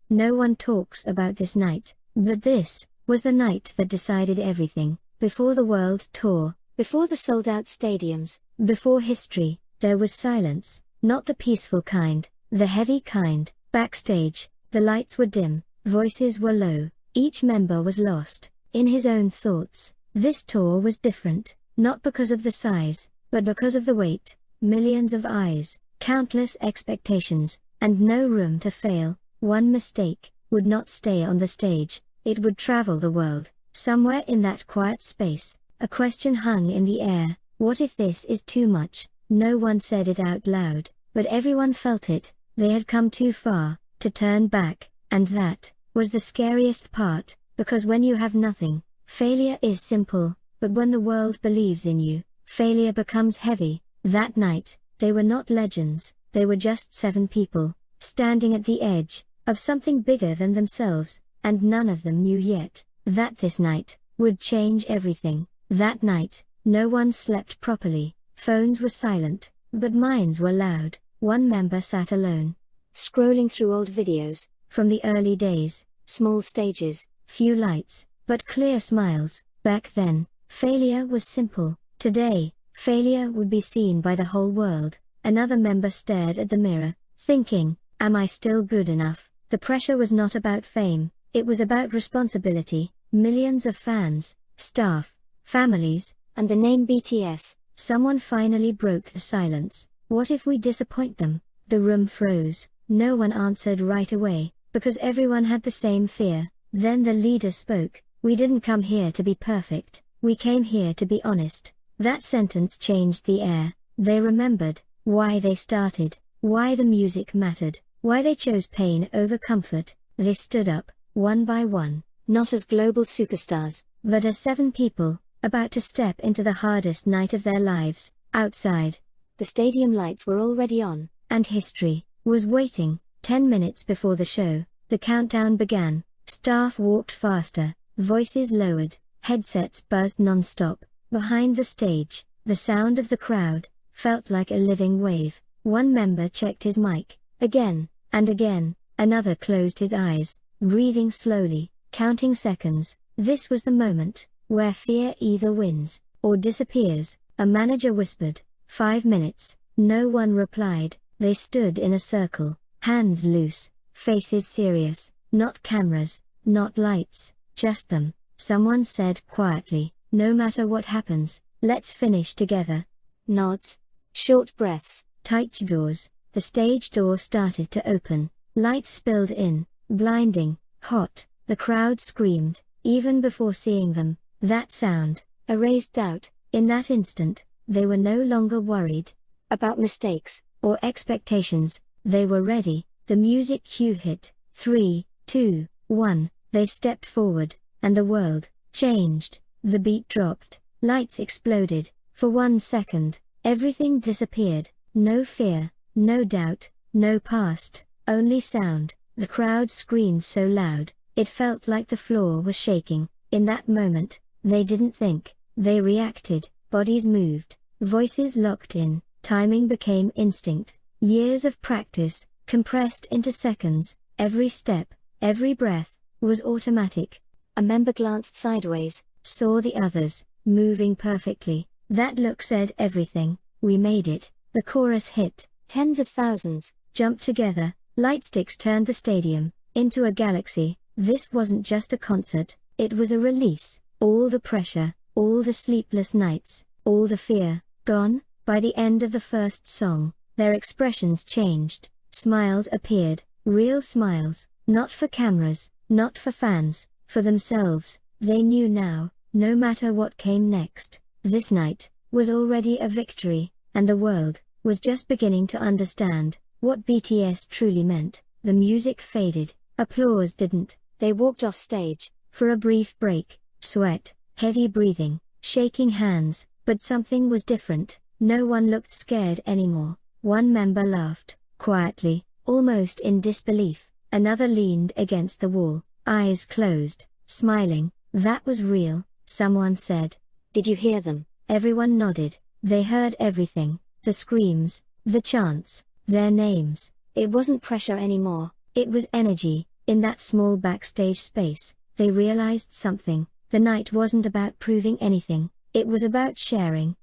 No one talks about this night, but this was the night that decided everything. Before the world tour, before the sold-out stadiums, before history, there was silence, not the peaceful kind, the heavy kind. Backstage, the lights were dim, voices were low, each member was lost in his own thoughts. This tour was different, not because of the size, but because of the weight. Millions of eyes, countless expectations, and no room to fail. One mistake would not stay on the stage, it would travel the world. Somewhere in that quiet space, a question hung in the air: what if this is too much? No one said it out loud, but everyone felt it. They had come too far to turn back, and that was the scariest part, because when you have nothing, failure is simple, but when the world believes in you, failure becomes heavy. That night, they were not legends, they were just 7 people, standing at the edge of something bigger than themselves, and none of them knew yet that this night would change everything. That night, no one slept properly, phones were silent, but minds were loud. One member sat alone, scrolling through old videos from the early days, small stages, few lights, but clear smiles. Back then, failure was simple. Today, failure would be seen by the whole world. Another member stared at the mirror, thinking, am I still good enough? The pressure was not about fame, it was about responsibility. Millions of fans, staff, families, and the name BTS. Someone finally broke the silence. What if we disappoint them? The room froze. No one answered right away, because everyone had the same fear. Then the leader spoke. We didn't come here to be perfect, we came here to be honest. That sentence changed the air. They remembered why they started, why the music mattered, why they chose pain over comfort. They stood up, one by one, not as global superstars, but as 7 people, about to step into the hardest night of their lives. Outside, the stadium lights were already on, and history was waiting. 10 minutes before the show, the countdown began. Staff walked faster, voices lowered, headsets buzzed non-stop. Behind the stage, the sound of the crowd felt like a living wave. One member checked his mic, again, and again. Another closed his eyes, breathing slowly, counting seconds. This was the moment where fear either wins or disappears. A manager whispered, 5 minutes. No one replied. They stood in a circle, hands loose, faces serious. Not cameras, not lights, just them. Someone said quietly, no matter what happens, let's finish together. Nods, short breaths, tight jaws. The stage door started to open. Lights spilled in, blinding, hot. The crowd screamed, even before seeing them. That sound erased doubt. In that instant, they were no longer worried about mistakes or expectations. They were ready. The music cue hit. 3, 2, 1. They stepped forward, and the world changed. The beat dropped, lights exploded. For 1 second, everything disappeared. No fear, no doubt, no past, only sound. The crowd screamed so loud, it felt like the floor was shaking. In that moment, they didn't think, they reacted. Bodies moved, voices locked in, timing became instinct. Years of practice, compressed into seconds. Every step, every breath, was automatic. A member glanced sideways, saw the others, moving perfectly. That look said everything. We made it. The chorus hit. Tens of thousands jumped together. Lightsticks turned the stadium into a galaxy. This wasn't just a concert, it was a release. All the pressure, all the sleepless nights, all the fear, gone. By the end of the first song, their expressions changed. Smiles appeared, real smiles, not for cameras, not for fans, for themselves. They knew now, no matter what came next, this night was already a victory, and the world was just beginning to understand what BTS truly meant. The music faded, applause didn't. They walked off stage for a brief break, sweat, heavy breathing, shaking hands, but something was different. No one looked scared anymore. One member laughed, quietly, almost in disbelief. Another leaned against the wall, eyes closed, smiling. That was real, someone said. Did you hear them? Everyone nodded. They heard everything, the screams, the chants, their names. It wasn't pressure anymore, it was energy. In that small backstage space, they realized something. The night wasn't about proving anything, it was about sharing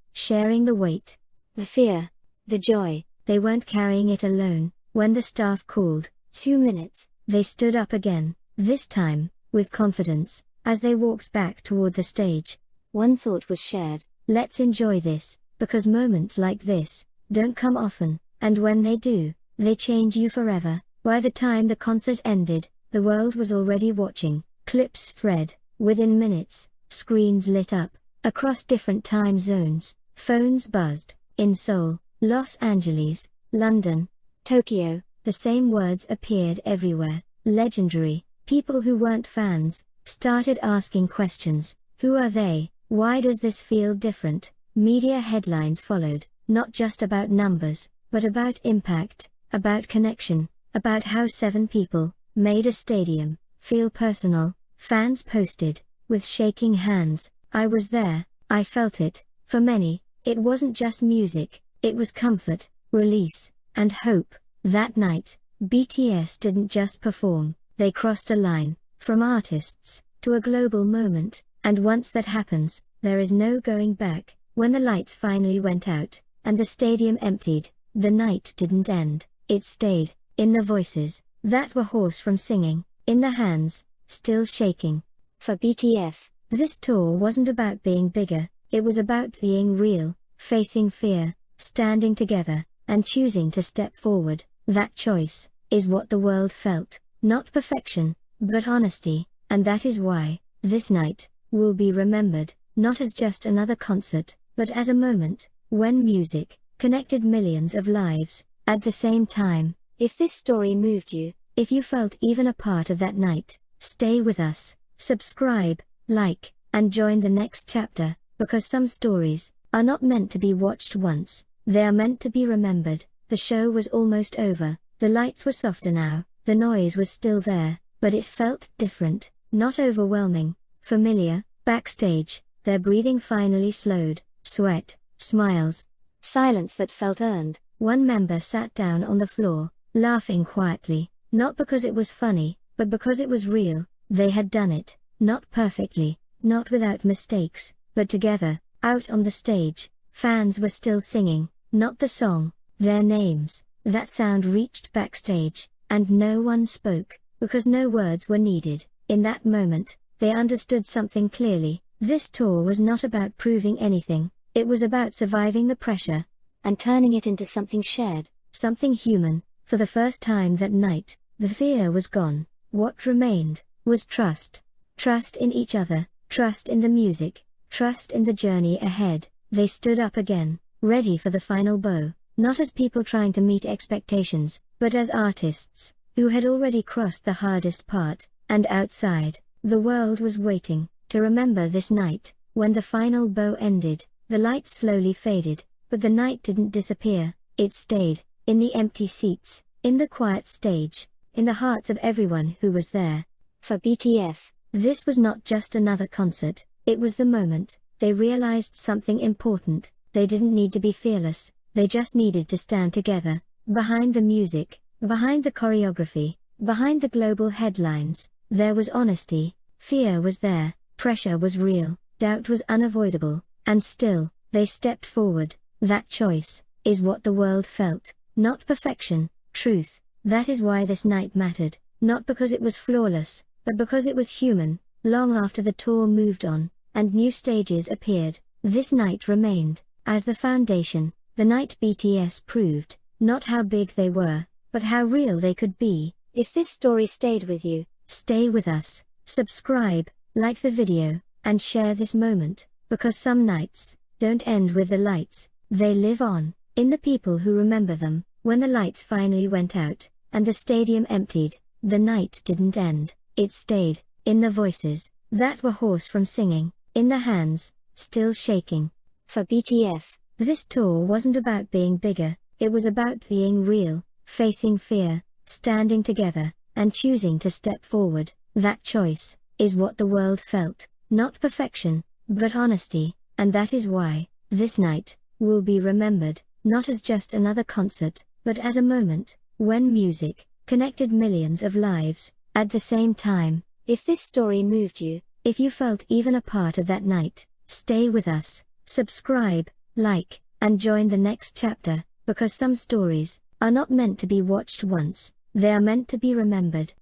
the weight, the fear, the joy. They weren't carrying it alone. When the staff called, 2 minutes, they stood up again, this time, with confidence, as they walked back toward the stage. One thought was shared: let's enjoy this, because moments like this don't come often, and when they do, they change you forever. By the time the concert ended, the world was already watching. Clips spread. Within minutes, screens lit up. Across different time zones, phones buzzed. In Seoul, Los Angeles, London, Tokyo, the same words appeared everywhere. Legendary. People who weren't fans started asking questions. Who are they? Why does this feel different? Media headlines followed, not just about numbers, but about impact, about connection, about how 7 people made a stadium feel personal. Fans posted, with shaking hands, "I was there, I felt it." For many, it wasn't just music, it was comfort, release, and hope. That night, BTS didn't just perform, they crossed a line, from artists to a global moment, and once that happens, there is no going back. When the lights finally went out, and the stadium emptied, the night didn't end, it stayed. In the voices that were hoarse from singing, in the hands still shaking. For BTS, this tour wasn't about being bigger, it was about being real, facing fear, standing together, and choosing to step forward. That choice is what the world felt. Not perfection, but honesty, and that is why this night will be remembered, not as just another concert, but as a moment when music connected millions of lives at the same time. If this story moved you, if you felt even a part of that night, stay with us, subscribe, like, and join the next chapter, because some stories are not meant to be watched once, they are meant to be remembered. The show was almost over, the lights were softer now, the noise was still there, but it felt different, not overwhelming, familiar. Backstage, their breathing finally slowed, sweat, smiles, silence that felt earned. One member sat down on the floor, laughing quietly, not because it was funny, but because it was real. They had done it, not perfectly, not without mistakes, but together, out on the stage. Fans were still singing, not the song, their names. That sound reached backstage, and no one spoke, because no words were needed. In that moment, they understood something clearly. This tour was not about proving anything, it was about surviving the pressure, and turning it into something shared, something human. For the first time that night, the fear was gone. What remained was trust. Trust in each other, trust in the music, trust in the journey ahead. They stood up again, ready for the final bow, not as people trying to meet expectations, but as artists who had already crossed the hardest part. And outside, the world was waiting to remember this night. When the final bow ended, the lights slowly faded, but the night didn't disappear, it stayed. In the empty seats, in the quiet stage, in the hearts of everyone who was there. For BTS, this was not just another concert, it was the moment they realized something important. They didn't need to be fearless, they just needed to stand together, behind the music, behind the choreography, behind the global headlines. There was honesty, fear was there, pressure was real, doubt was unavoidable, and still, they stepped forward. That choice is what the world felt. Not perfection, truth. That is why this night mattered, not because it was flawless, but because it was human. Long after the tour moved on, and new stages appeared, this night remained, as the foundation. The night BTS proved, not how big they were, but how real they could be. If this story stayed with you, stay with us, subscribe, like the video, and share this moment, because some nights don't end with the lights, they live on, in the people who remember them. When the lights finally went out, and the stadium emptied, the night didn't end, it stayed. In the voices that were hoarse from singing, in the hands still shaking. For BTS, this tour wasn't about being bigger, it was about being real, facing fear, standing together, and choosing to step forward. That choice is what the world felt. Not perfection, but honesty, and that is why this night will be remembered, not as just another concert, but as a moment when music connected millions of lives At the same time, if this story moved you, if you felt even a part of that night, stay with us, subscribe, like, and join the next chapter, because some stories are not meant to be watched once, they are meant to be remembered.